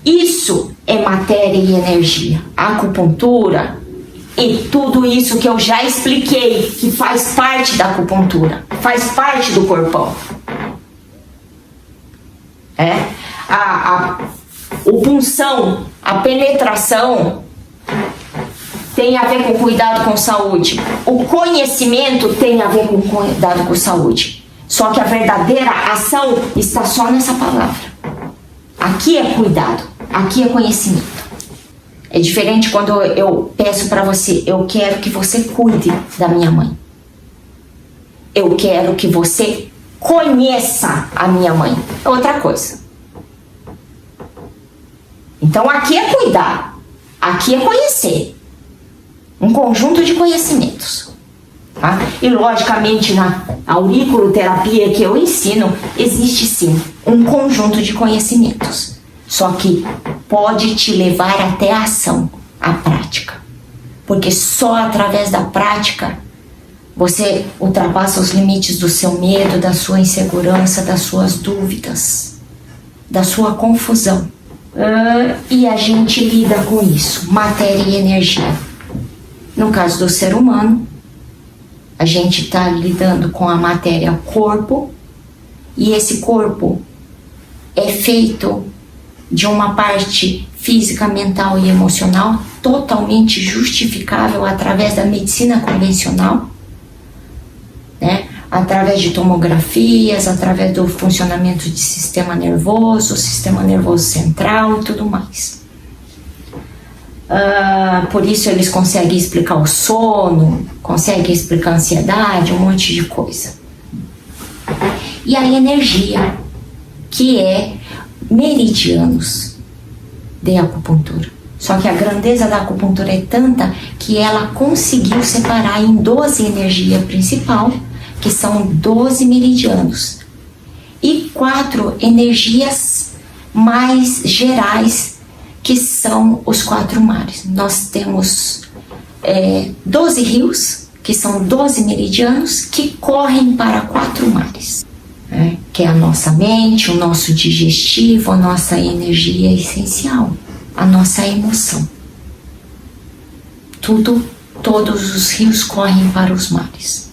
Isso é matéria e energia. A acupuntura e tudo isso que eu já expliquei, que faz parte da acupuntura, faz parte do corpão. O punção, a penetração tem a ver com cuidado com saúde. O conhecimento tem a ver com cuidado com saúde. Só que a verdadeira ação está só nessa palavra. Aqui é cuidado, aqui é conhecimento. É diferente quando eu peço para você, eu quero que você cuide da minha mãe. Eu quero que você conheça a minha mãe. É outra coisa. Então aqui é cuidar, aqui é conhecer. Um conjunto de conhecimentos. Tá? E logicamente na auriculoterapia que eu ensino, existe sim um conjunto de conhecimentos. Só que pode te levar até a ação, a prática. Porque só através da prática você ultrapassa os limites do seu medo, da sua insegurança, das suas dúvidas, da sua confusão. E a gente lida com isso, matéria e energia. No caso do ser humano, a gente está lidando com a matéria corpo, e esse corpo é feito de uma parte física, mental e emocional totalmente justificável através da medicina convencional, né? Através de tomografias, através do funcionamento de sistema nervoso central e tudo mais. Por isso eles conseguem explicar o sono, conseguem explicar a ansiedade, um monte de coisa. E a energia, que é meridianos de acupuntura. Só que a grandeza da acupuntura é tanta que ela conseguiu separar em 12 energia principal, que são 12 meridianos, e 4 energias mais gerais, que são os 4 mares. Nós temos 12 rios, que são 12 meridianos, que correm para 4 mares, que é a nossa mente, o nosso digestivo, a nossa energia essencial, a nossa emoção. Todos os rios correm para os mares.